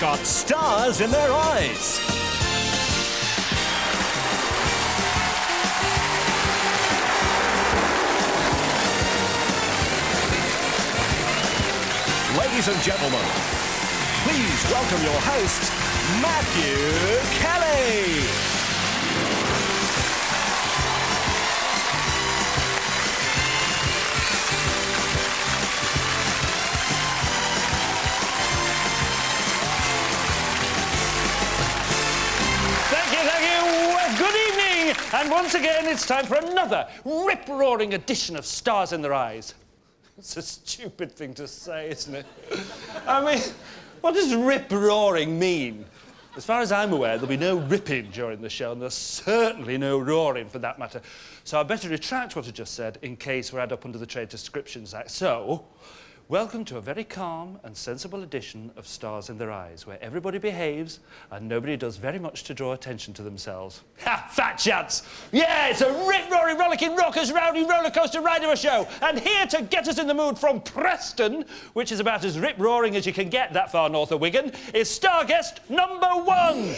got stars in their eyes. Ladies and gentlemen, please welcome your host, Matthew Kelly. And once again, it's time for another rip-roaring edition of Stars in Their Eyes. It's a stupid thing to say, isn't it? I mean, what does rip-roaring mean? As far as I'm aware, there'll be no ripping during the show, and there's certainly no roaring, for that matter. So I better retract what I just said, in case we're up under the Trade Descriptions Act. So, welcome to a very calm and sensible edition of Stars in Their Eyes, where everybody behaves and nobody does very much to draw attention to themselves. Ha! Fat chance! Yeah, it's a rip-roaring, rollicking, rockers, rowdy, rollercoaster ride of a show. And here to get us in the mood from Preston, which is about as rip-roaring as you can get that far north of Wigan, is star guest number 1.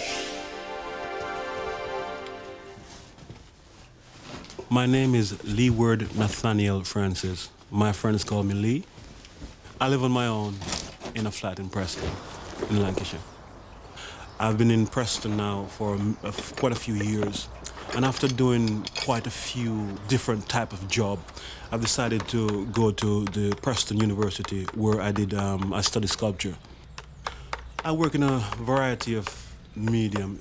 My name is Leeward Nathaniel Francis. My friends call me Lee. I live on my own in a flat in Preston, in Lancashire. I've been in Preston now for quite a few years, and after doing quite a few different type of job, I've decided to go to the Preston University, where I studied sculpture. I work in a variety of medium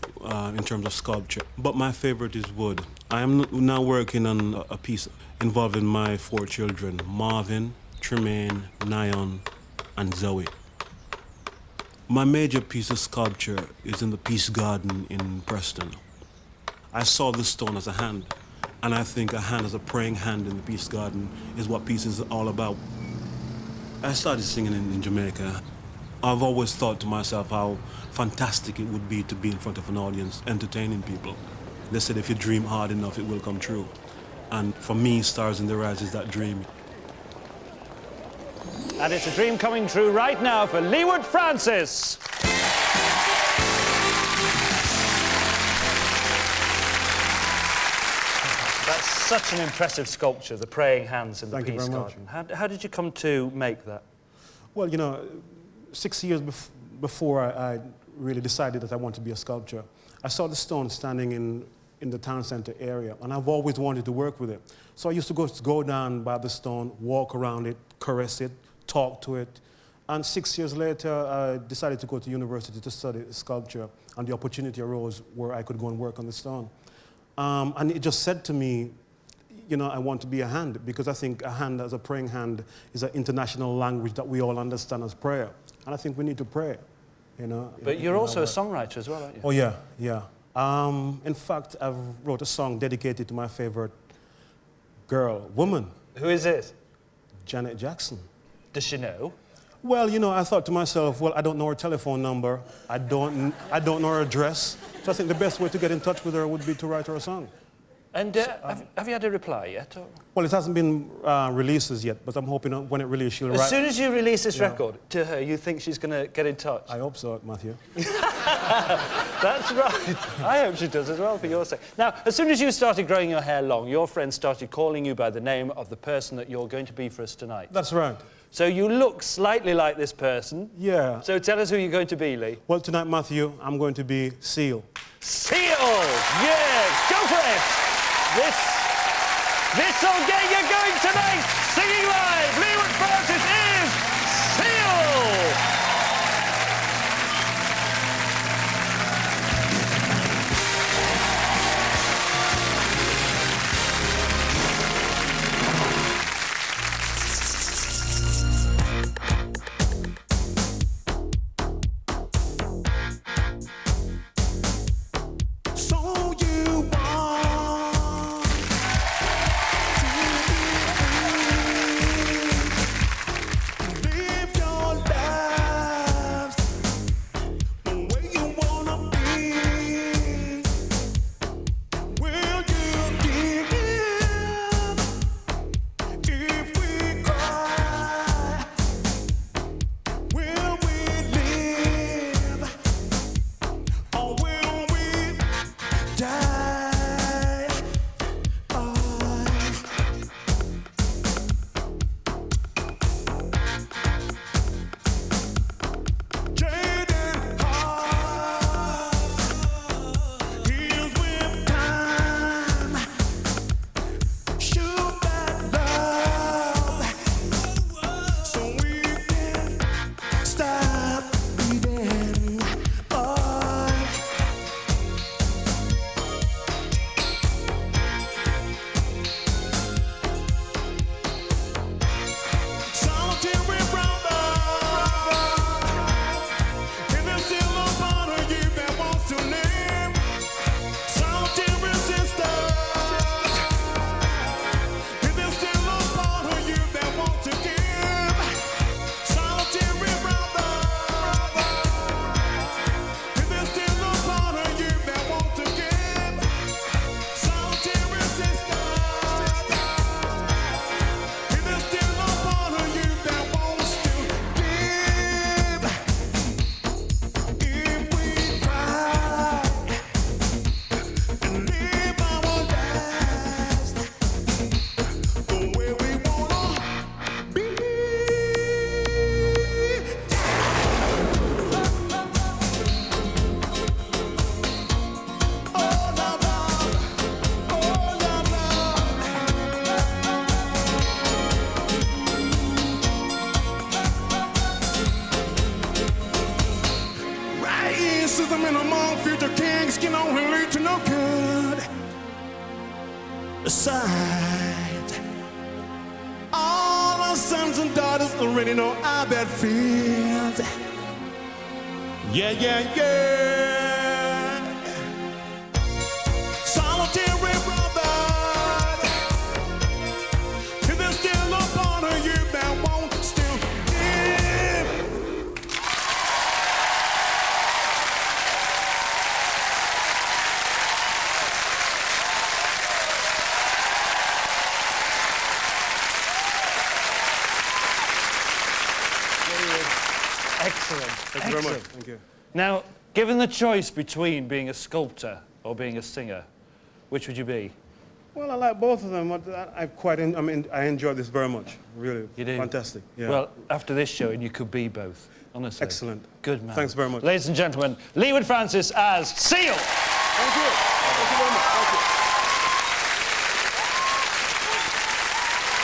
in terms of sculpture, but my favorite is wood. I am now working on a piece involving my 4 children, Marvin, Tremaine, Nyan, and Zoe. My major piece of sculpture is in the Peace Garden in Preston. I saw the stone as a hand, and I think a hand as a praying hand in the Peace Garden is what peace is all about. I started singing in Jamaica. I've always thought to myself how fantastic it would be to be in front of an audience, entertaining people. They said if you dream hard enough, it will come true. And for me, Stars in Their Eyes is that dream. And it's a dream coming true right now for Leeward Francis. That's such an impressive sculpture, the praying hands in the Peace Garden. How did you come to make that? Well, you know, 6 years before I really decided that I wanted to be a sculptor, I saw the stone standing in the town centre area, and I've always wanted to work with it. So I used to go down by the stone, walk around it, caress it, talk to it. And 6 years later, I decided to go to university to study sculpture, and the opportunity arose where I could go and work on the stone. And it just said to me, you know, I want to be a hand, because I think a hand as a praying hand is an international language that we all understand as prayer. And I think we need to pray, you know. But you're also a songwriter as well, aren't you? Oh, yeah, yeah. In fact, I wrote a song dedicated to my favorite woman. Who is it? Janet Jackson. Does she know? Well, you know, I thought to myself, well, I don't know her telephone number. I don't know her address. So I think the best way to get in touch with her would be to write her a song. And have you had a reply yet? Or? Well, it hasn't been released yet, but I'm hoping when it releases, she'll write... As soon as you release this record to her, you think she's going to get in touch? I hope so, Matthew. That's right. I hope she does as well, for your sake. Now, as soon as you started growing your hair long, your friends started calling you by the name of the person that you're going to be for us tonight. That's right. So you look slightly like this person. Yeah. So tell us who you're going to be, Lee. Well, tonight, Matthew, I'm going to be Seal. Seal! Yes! Go for it! This'll get you going tonight! Singing live, Leeward Francis is Seal! racism in among future kings can only lead to no good. Besides, all our sons and daughters already know how that feels. Yeah, yeah, yeah. Solitary brother, is there still a part of you that won't still give? Excellent. Thank you very much. Thank you. Now, given the choice between being a sculptor or being a singer, which would you be? Well, I like both of them. I enjoy this very much. Really. You do? Fantastic. Yeah. Well, after this showing, you could be both, honestly. Excellent. Good man. Thanks very much. Ladies and gentlemen, Leeward Francis as Seal. Thank you. Thank you very much. Thank you.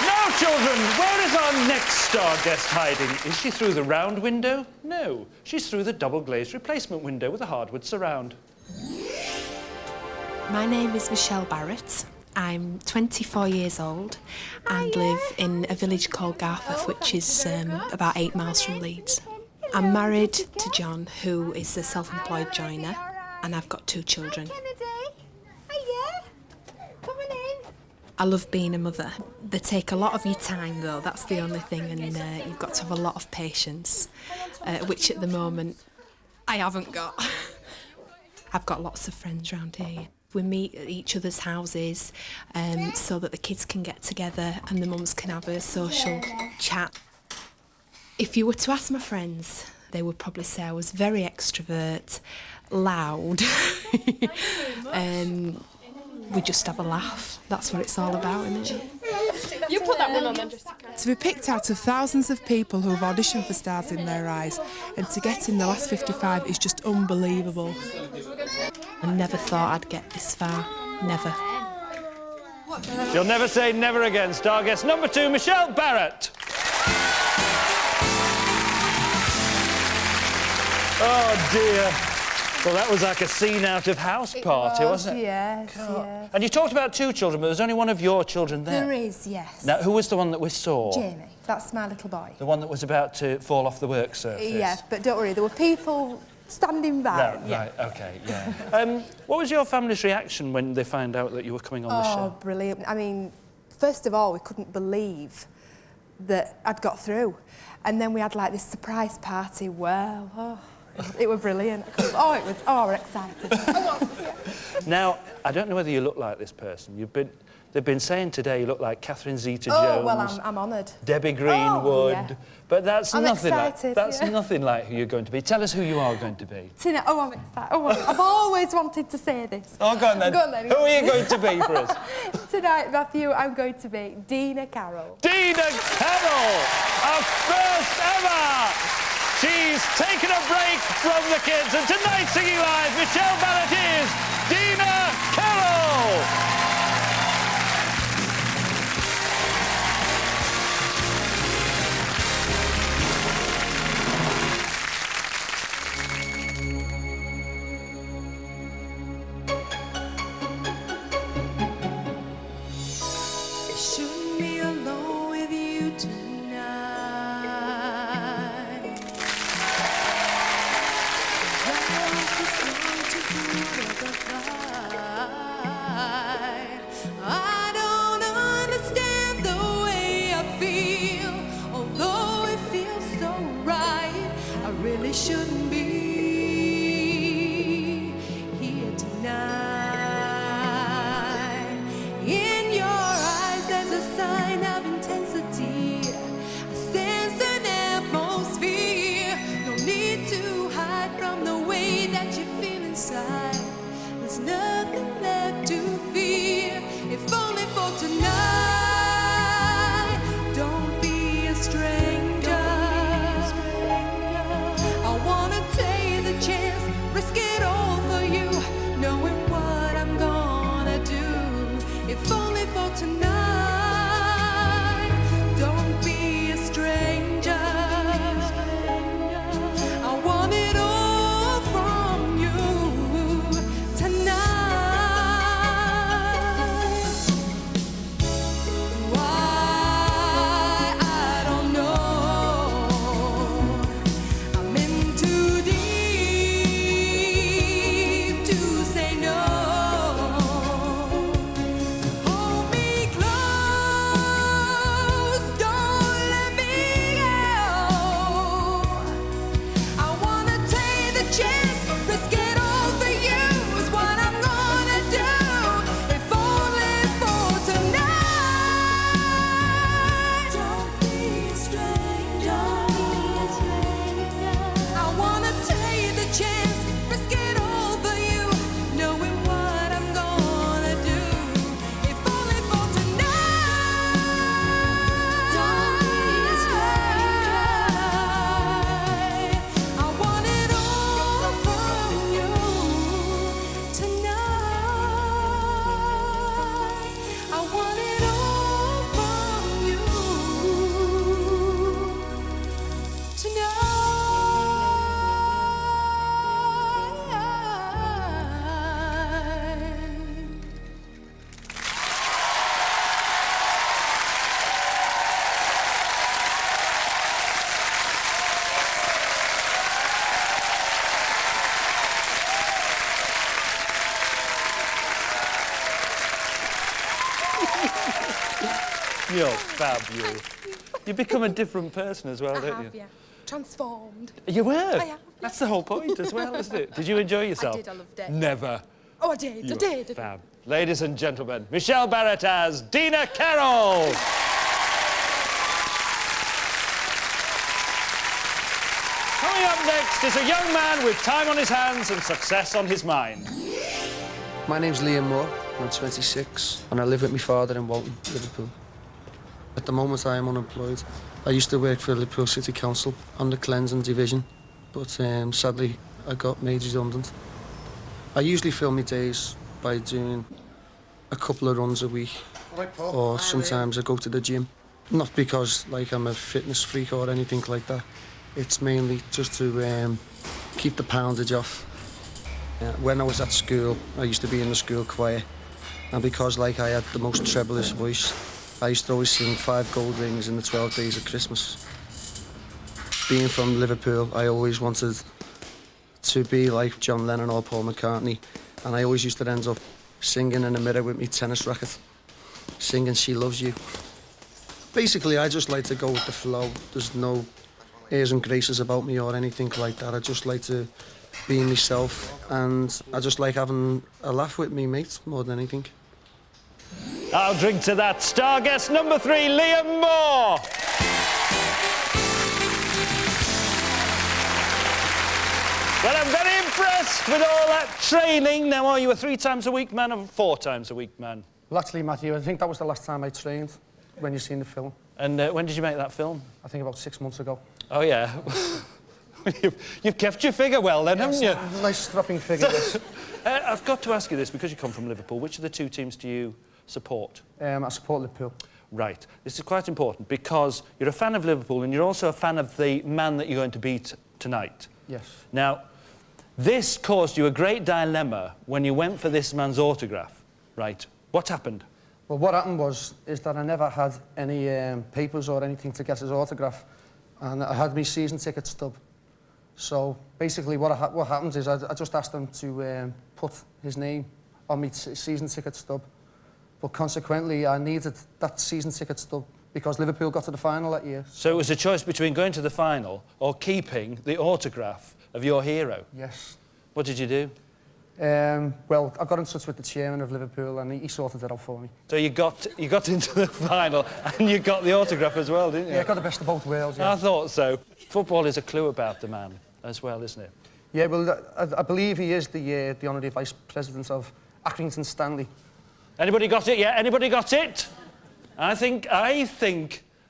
Now, children, where is our next star guest hiding? Is she through the round window? No, she's through the double-glazed replacement window with a hardwood surround. My name is Michelle Barrett. I'm 24 years old and live in a village called Garforth, which is about 8 miles from Leeds. I'm married to John, who is a self-employed joiner, and I've got 2 children. I love being a mother. They take a lot of your time, though, that's the only thing, and you've got to have a lot of patience, which at the moment I haven't got. I've got lots of friends around here. We meet at each other's houses so that the kids can get together and the mums can have a social chat. If you were to ask my friends, they would probably say I was very extrovert, loud. We just have a laugh. That's what it's all about, isn't it? You put that one on then. To be picked out of thousands of people who have auditioned for Stars in Their Eyes and to get in the last 55 is just unbelievable. I never thought I'd get this far. Never. You'll never say never again. Star guest number 2, Michelle Barrett. Oh, dear. Well, that was like a scene out of House Party, wasn't it? Yes, yes. And you talked about 2 children, but there's only one of your children there. There is, yes. Now, who was the one that we saw? Jamie, that's my little boy. The one that was about to fall off the work surface? Yeah, but don't worry, there were people standing by. No, right, OK, yeah. What was your family's reaction when they found out that you were coming on the show? Oh, brilliant. I mean, first of all, we couldn't believe that I'd got through. And then we had, like, this surprise party. Well, oh, it was brilliant. We're excited. Now, I don't know whether you look like this person. They've been saying today you look like Catherine Zeta-Jones. Oh, well, I'm honoured. Debbie Greenwood. Yeah. But that's I'm nothing excited, like yeah. nothing like who you're going to be. Tell us who you are going to be. Tina, I'm excited. I've always wanted to say this. Oh, go on then. Go on then. Who are you going to be for us? Tonight, Matthew, I'm going to be Dina Carol. Dina Carol, our first ever. She's taken a break from the kids, and tonight singing live, Michelle Barrett is Dina Carol. Shouldn't be alone with you tonight. I don't understand the way I feel, although it feels so right. I really shouldn't be here tonight. In your eyes there's a sign of intensity. I sense an atmosphere. No need to hide from the way that you feel inside. There's nothing left to fear, if only for tonight. Don't be a stranger. I wanna take the chance, risk it all for you, knowing what I'm gonna do, if only for tonight. Don't be a stranger. I want it all from you. You're fab, you. You've become a different person as well, I don't have, you? yeah. Transformed. You were? I have, yeah. That's the whole point as well, isn't it? Did you enjoy yourself? I did, I loved it. Never. Oh, I did, I did. Fab. Ladies and gentlemen, Michelle Barrett as Dina Carol. Coming up next is a young man with time on his hands and success on his mind. My name's Liam Moore, I'm 26, and I live with my father in Walton, Liverpool. At the moment, I am unemployed. I used to work for Liverpool City Council on the cleansing division, but sadly, I got made redundant. I usually fill my days by doing a couple of runs a week, or sometimes I go to the gym. Not because I'm a fitness freak or anything like that. It's mainly just to keep the poundage off. When I was at school, I used to be in the school choir, and because I had the most treblest voice, I used to always sing 5 gold rings in the 12 days of Christmas. Being from Liverpool, I always wanted to be like John Lennon or Paul McCartney, and I always used to end up singing in the mirror with my tennis racket, singing She Loves You. Basically, I just like to go with the flow. There's no airs and graces about me or anything like that. I just like to be myself, and I just like having a laugh with me mates more than anything. I'll drink to that. Star guest number 3, Liam Moore. Well, I'm very impressed with all that training. Now, are you a 3 times a week man or 4 times a week man? Well, actually, Matthew, I think that was the last time I trained, when you seen the film. And when did you make that film? I think about 6 months ago. Oh, yeah. You've kept your figure well, then, haven't you? Nice strapping figure, yes. I've got to ask you this, because you come from Liverpool, which of the 2 teams do you support? I support Liverpool. Right. This is quite important, because you're a fan of Liverpool and you're also a fan of the man that you're going to beat tonight. Yes. Now, this caused you a great dilemma when you went for this man's autograph, right? What happened? Well, what happened is that I never had any papers or anything to get his autograph, and I had my season ticket stub. So basically what happened is I just asked him to put his name on my season ticket stub, but consequently I needed that season ticket stub because Liverpool got to the final that year. So it was a choice between going to the final or keeping the autograph of your hero? Yes. What did you do? Well, I got in touch with the chairman of Liverpool and he sorted it out for me. So you got into the final and you got the autograph as well, didn't you? Yeah, I got the best of both worlds, yeah. I thought so. Football is a clue about the man as well, isn't it? Yeah, well, I believe he is the honorary vice president of Accrington Stanley. Anybody got it? Yeah, anybody got it? I think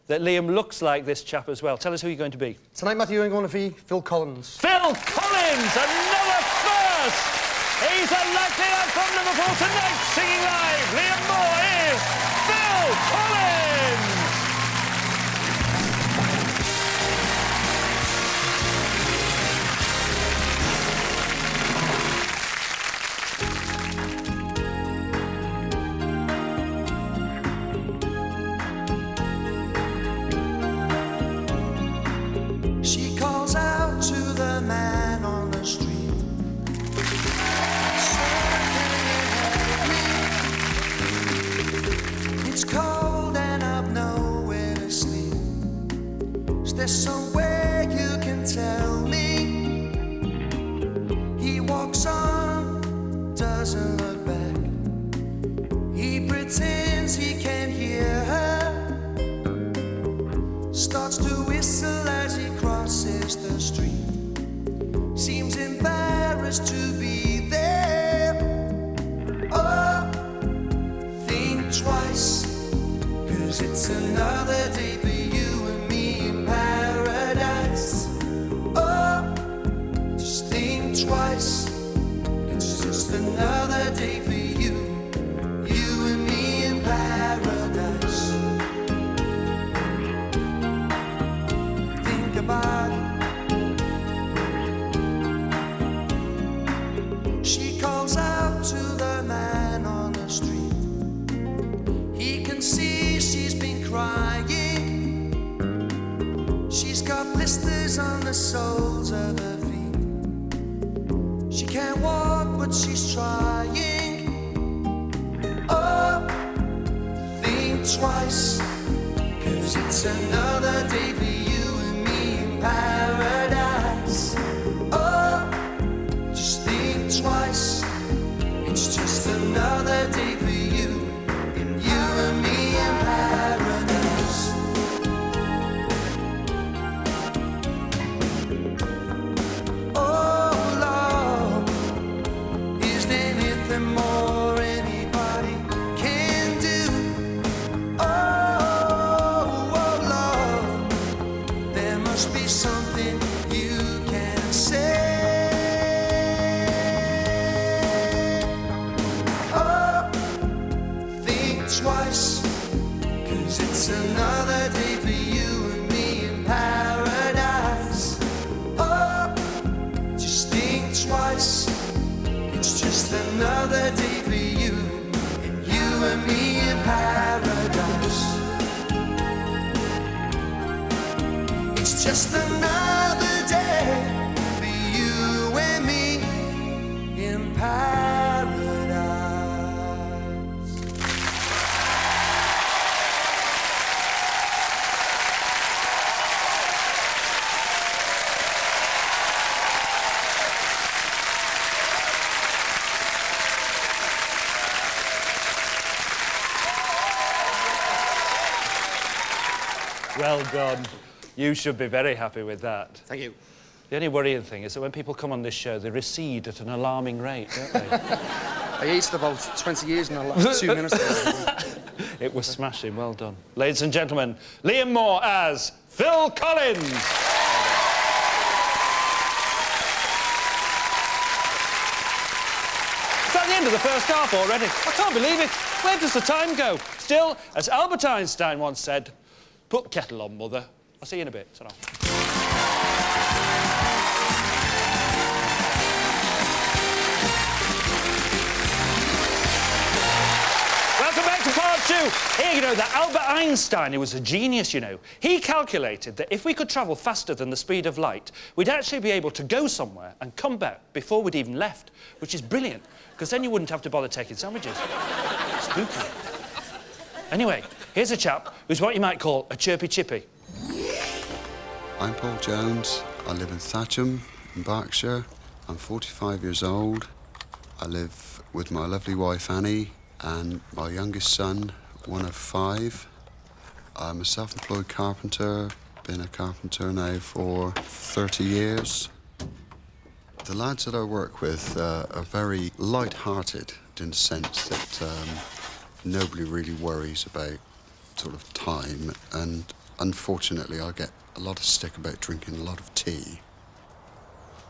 that Liam looks like this chap as well. Tell us who you're going to be. Tonight, Matthew, I'm going to be Phil Collins. Phil Collins, another first! He's a likely lad from Liverpool tonight, singing live. Liam Moore is Phil Collins! She calls out to the man on the street. It's cold and I've nowhere to sleep. Is there somewhere you can tell me? He walks on, doesn't look back. He pretends he can't hear her. Starts to whistle as he crosses the street. Seems embarrassed to be there. Oh, think twice, 'cause it's another day for you and me in paradise. Oh, just think twice, 'cause it's just another day for you and me in paradise. Think about it. She calls out to the man on the street. He can see she's been crying. She's got blisters on the soles of her feet. She can't walk, but she's trying. Oh, think twice, 'cause it's another day for you and me in paradise. Oh, just think twice. It's just another day for you and me in paradise. Oh Lord, is there anything more anybody can do? Oh Lord, there must be something you can say. Twice, 'cause it's another day for you and me in paradise. Oh, just think twice. It's just another day for you and me in paradise. It's just another day for you and me in paradise. Well done. You should be very happy with that. Thank you. The only worrying thing is that when people come on this show, they recede at an alarming rate, don't they? I aged about 20 years in the last 2 minutes. It was smashing. Well done. Ladies and gentlemen, Liam Moore as Phil Collins. Is that the end of the first half already? I can't believe it. Where does the time go? Still, as Albert Einstein once said, put kettle on, mother. I'll see you in a bit. Ta-ra. Welcome back to part two. Here, you know, that Albert Einstein, he was a genius, you know. He calculated that if we could travel faster than the speed of light, we'd actually be able to go somewhere and come back before we'd even left, which is brilliant, because then you wouldn't have to bother taking sandwiches. Spooky. Anyway, here's a chap who's what you might call a chirpy chippy. I'm Paul Jones. I live in Thatcham, in Berkshire. I'm 45 years old. I live with my lovely wife Annie and my youngest son, one of 5. I'm a self-employed carpenter. Been a carpenter now for 30 years. The lads that I work with are very light-hearted in the sense that nobody really worries about sort of time, and unfortunately I get a lot of stick about drinking a lot of tea.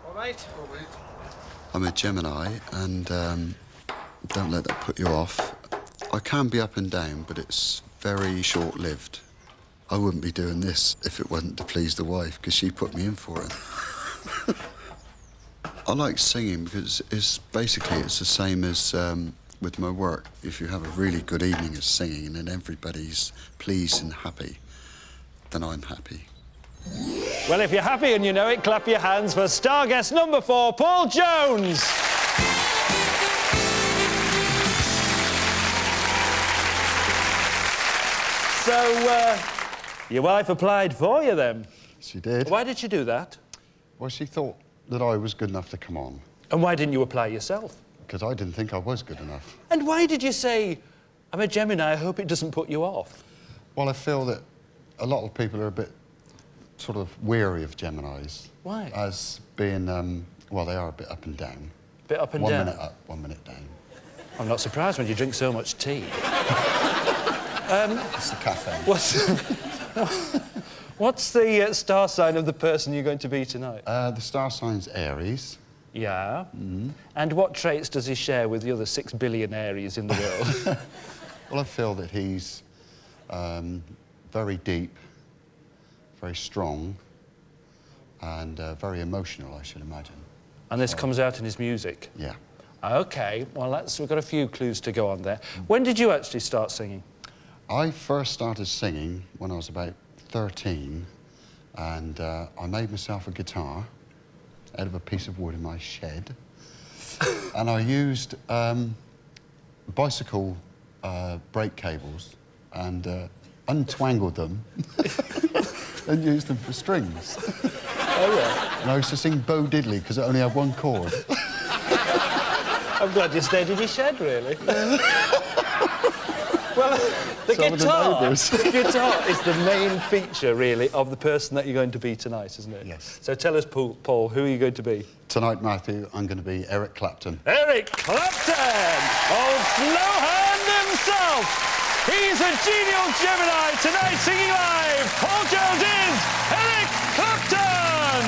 All right. I'm a Gemini, and don't let that put you off. I can be up and down, but it's very short-lived. I wouldn't be doing this if it wasn't to please the wife, because she put me in for it. I like singing because it's the same as with my work. If you have a really good evening of singing and everybody's pleased and happy, then I'm happy. Well, if you're happy and you know it, clap your hands for star guest number 4, Paul Jones. So, your wife applied for you then? She did. Why did she do that? Well, she thought that I was good enough to come on. And why didn't you apply yourself? Because I didn't think I was good enough. And why did you say, I'm a Gemini, I hope it doesn't put you off? Well, I feel that a lot of people are a bit sort of weary of Geminis. Why? As being, well, they are a bit up and down. Bit up and down. 1 down? minute up, 1 minute down. I'm not surprised when you drink so much tea. It's the cafe. What's the star sign of the person you're going to be tonight? The star sign's Aries. Yeah. Mm-hmm. And what traits does he share with the other 6 billion Aries in the world? Well, I feel that he's very deep, very strong, and very emotional, I should imagine. And this comes out in his music? Yeah. OK, well, we've got a few clues to go on there. When did you actually start singing? I first started singing when I was about 13, and I made myself a guitar out of a piece of wood in my shed. And I used bicycle brake cables and untwangled them, and used them for strings. Oh, yeah. And I used to sing Bo Diddley because it only had one chord. I'm glad you stayed in your shed, really. Well, the guitar is the main feature, really, of the person that you're going to be tonight, isn't it? Yes. So tell us, Paul, who are you going to be? Tonight, Matthew, I'm going to be Eric Clapton. Eric Clapton! Old Slowhand himself! He's a genial Gemini, tonight singing live. Paul Jones is Eric Clapton!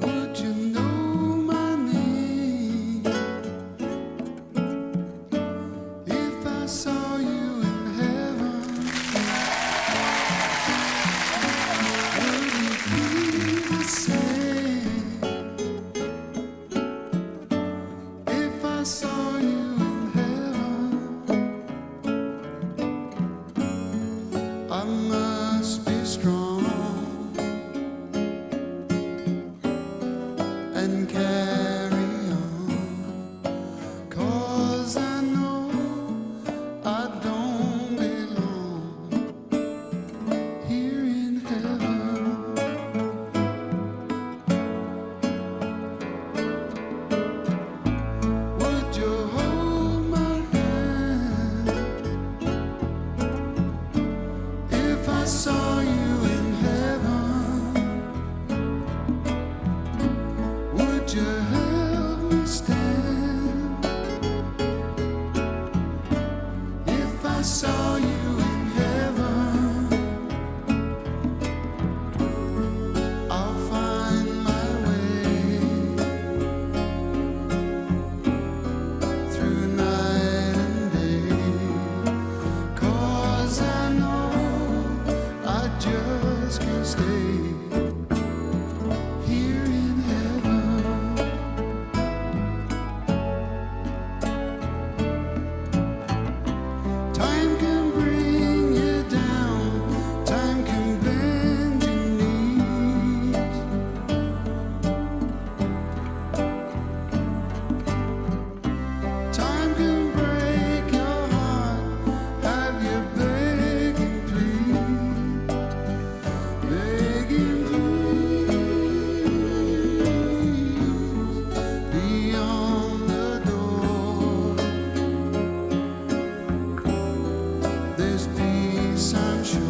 Would you know my name if I saw you in heaven? Would you be the same if I saw you in heaven? I must be strong and carry on, 'cause I know I don't belong here in heaven. Would you hold my hand if I saw you in heaven? Would you help me stand if I saw you in heaven? I'll find my way through night and day, 'cause I know I just can't stay here in heaven. Time can bring you down, time can bend your knees. Time can break your heart, have you begging please, begging please, beyond the door. There's peace, I'm sure,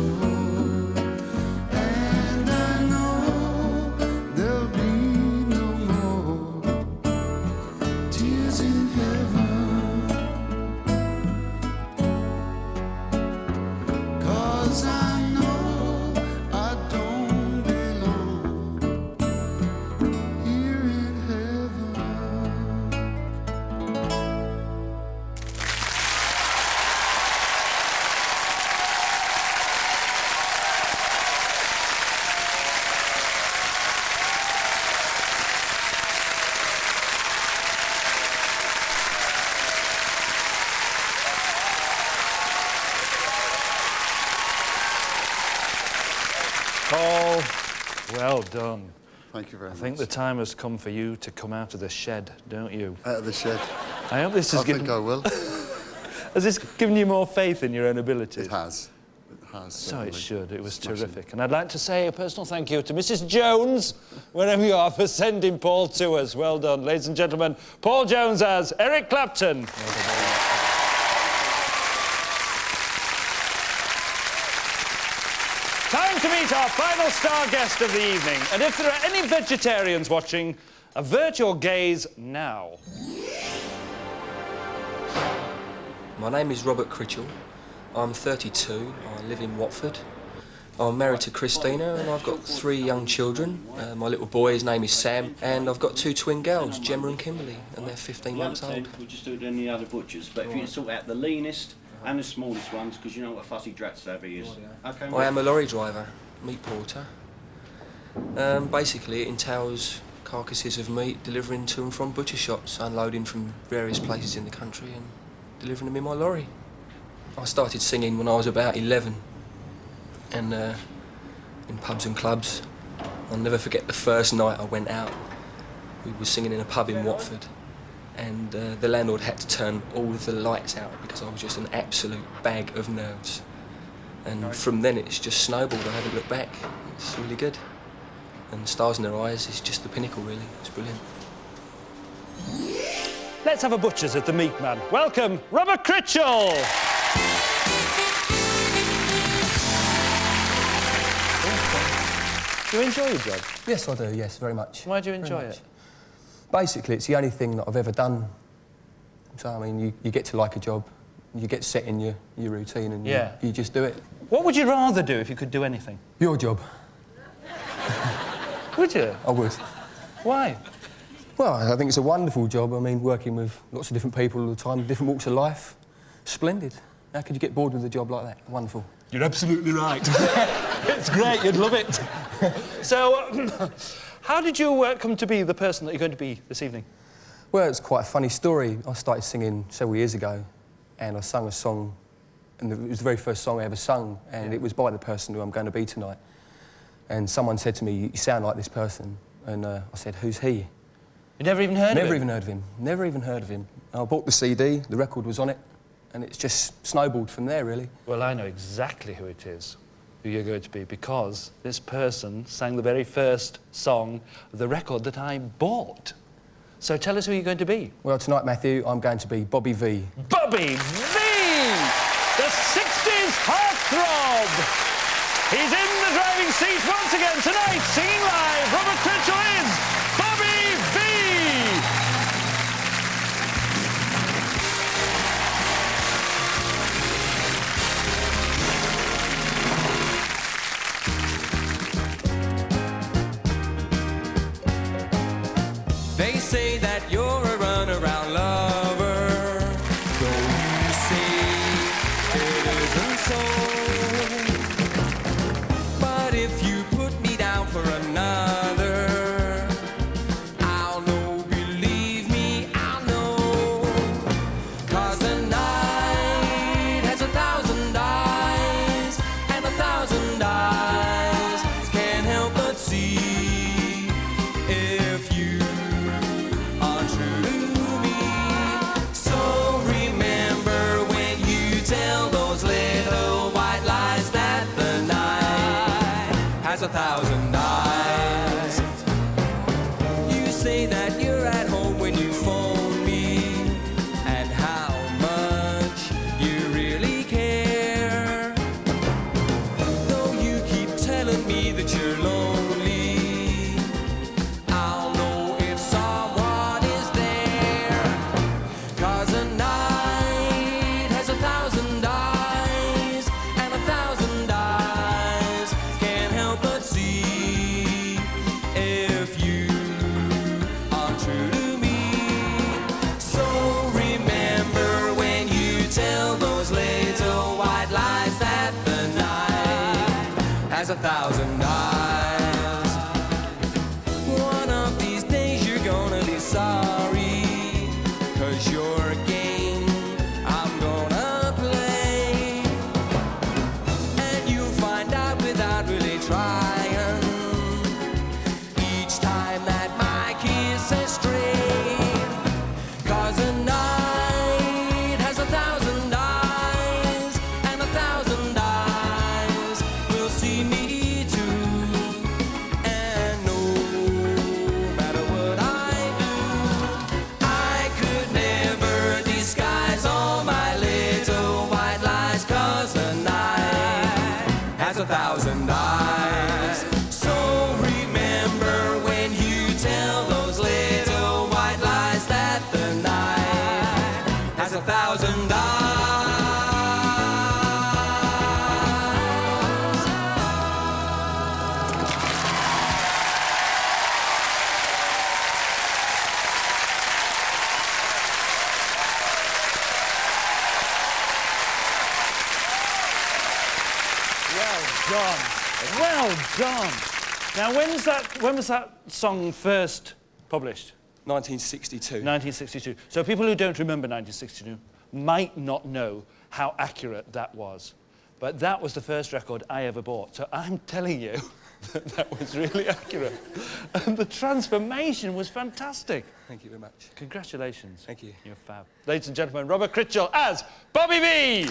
and I know there'll be no more tears in heaven, 'cause I know I don't belong here in heaven. Paul, well done. Thank you very I much. think the time has come for you to come out of the shed, don't you? Out of the shed. I hope this has I think I will. Has this given you more faith in your own abilities? It has. It has. So it certainly. should. It was Smashing. terrific. And I'd like to say a personal thank you to Mrs. Jones, wherever you are, for sending Paul to us. Well done, ladies and gentlemen. Paul Jones as Eric Clapton. Time to meet our final star guest of the evening. And if there are any vegetarians watching, avert your gaze now. My name is Robert Critchell. I'm 32. I live in Watford. I'm married to Christina and I've got 3 young children. My little boy, his name is Sam, and I've got 2 twin girls, Gemma and Kimberly, and they're 15 months old. We'll just do it in the other butchers, but if you sort out the leanest and the smallest ones, because you know what a fussy drat savvy is. Okay, I am a lorry driver, meat porter. Basically, it entails carcasses of meat, delivering to and from butcher shops, unloading from various places in the country and delivering them in my lorry. I started singing when I was about 11, and in pubs and clubs. I'll never forget the first night I went out. We were singing in a pub in Watford, and the landlord had to turn all of the lights out because I was just an absolute bag of nerves. And from then it's just snowballed. I haven't looked back. It's really good. And Stars in Their Eyes is just the pinnacle, really. It's brilliant. Let's have a butcher's at the Meat Man. Welcome, Robert Critchell! Do you enjoy your job? Yes, I do, yes, very much. Why do you enjoy it? Basically, it's the only thing that I've ever done. So, I mean, you get to like a job, you get set in your routine and you just do it. What would you rather do if you could do anything? Your job. Would you? I would. Why? Well, I think it's a wonderful job. I mean, working with lots of different people all the time, different walks of life. Splendid. How could you get bored with a job like that? Wonderful. You're absolutely right. It's great, you'd love it. So, how did you come to be the person that you're going to be this evening? Well, it's quite a funny story. I started singing several years ago, and I sung a song, and it was the very first song I ever sung, and it was by the person who I'm going to be tonight. And someone said to me, "You sound like this person," and I said, "Who's he?" You never even heard of him? Never even heard of him. Never even heard of him. And I bought the CD, the record was on it, and it's just snowballed from there, really. Well, I know exactly who it is, who you're going to be, because this person sang the very first song of the record that I bought. So tell us who you're going to be. Well, tonight, Matthew, I'm going to be Bobby V. Bobby V! The 60s heartthrob! He's in the driving seat once again tonight, singing live. Robert Critchell is Bobby V! They say that you're a runaround lover, though you say it isn't so. But if you put me down for another, I'll know, believe me, I'll know. 'Cause a night has 1,000 eyes, and 1,000 eyes can't help but see if you are true to me. So remember when you tell those little white lies that the night has 1,000 eyes. You say that you're at home when you phone me, and how much you really care. Though you keep telling me that you're lonely, I'll know if someone is there. 'Cause a night has 1,000 eyes, and 1,000 eyes can't help but see if you are true to me. So remember when you tell those little white lies that the night has 1,000 eyes. One of these days you're gonna be sorry, 'cause you're a game I'm gonna play. And you'll find out without really trying, each time that my kiss has strayed. 'Cause a night has 1,000 eyes, and 1,000 eyes will see me too. And no matter what I do, I could never disguise all my little white lies. 'Cause the night has 1,000 eyes. So remember when you tell those little white lies that the night has 1,000 eyes. Well done. Well done. Now, when was that song first Published? 1962. 1962. So people who don't remember 1962 might not know how accurate that was. But that was the first record I ever bought. So I'm telling you that that was really accurate. And the transformation was fantastic. Thank you very much. Congratulations. Thank you. You're fab. Ladies and gentlemen, Robert Critchell as Bobby V.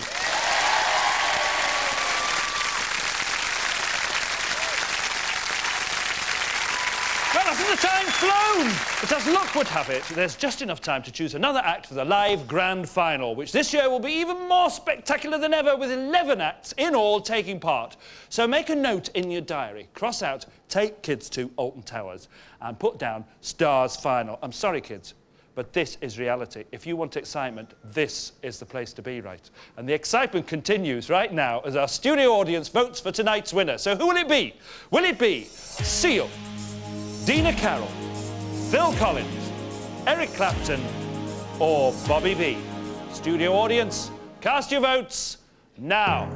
Well, hasn't the time flown? But as luck would have it, there's just enough time to choose another act for the live grand final, which this year will be even more spectacular than ever, with 11 acts in all taking part. So make a note in your diary, cross out Take Kids to Alton Towers, and put down Stars Final. I'm sorry, kids, but this is reality. If you want excitement, this is the place to be, right? And the excitement continues right now as our studio audience votes for tonight's winner. So who will it be? Will it be Seal, Dina Carol, Phil Collins, Eric Clapton, or Bobby V? Studio audience, cast your votes now.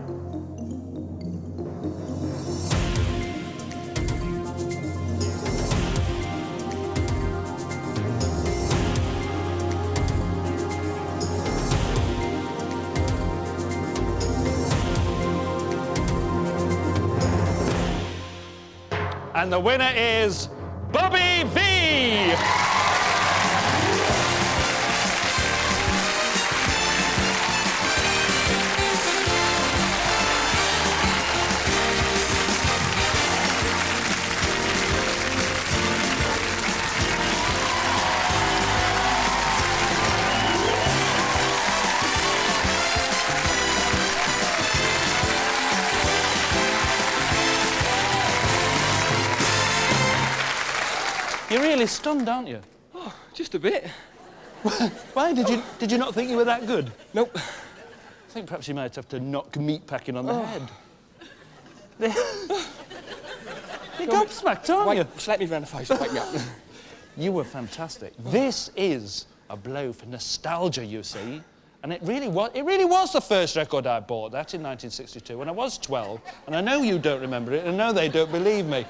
And the winner is Bobby V! You're really stunned, aren't you? Oh, just a bit. Why? Did you not think you were that good? Nope. I think perhaps you might have to knock meat packing on the head. You're gobsmacked, aren't you? Slap me round the face, wake me up. You were fantastic. This is a blow for nostalgia, you see. And it really was the first record I bought, that in 1962, when I was 12. And I know you don't remember it, and I know they don't believe me.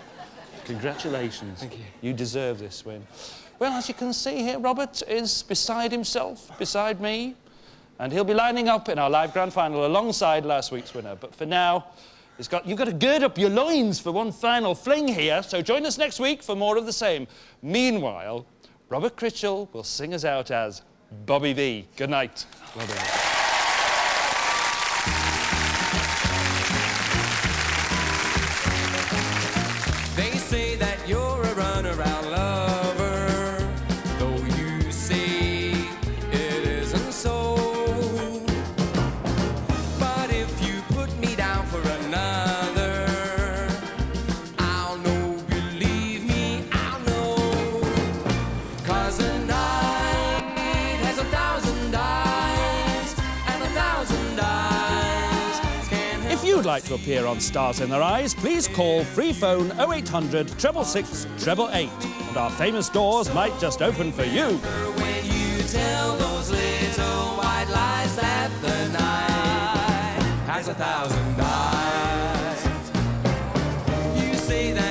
Congratulations. Thank you. You deserve this win. Well, as you can see here, Robert is beside himself, beside me, and he'll be lining up in our live grand final alongside last week's winner. But for now, you've got to gird up your loins for one final fling here, so join us next week for more of the same. Meanwhile, Robert Critchell will sing us out as Bobby V. Good night. Well done. They say that you're a runaround lover, though you say it isn't so. But if you put me down for another, I'll know, believe me, I'll know. 'Cause a night has 1,000 eyes, and 1,000 eyes can't help. If you'd like to appear on Stars in Their Eyes, please call free phone 0800 666 888, and our famous doors might just open for you. When you tell those little white lies that the night has 1,000 eyes, you say that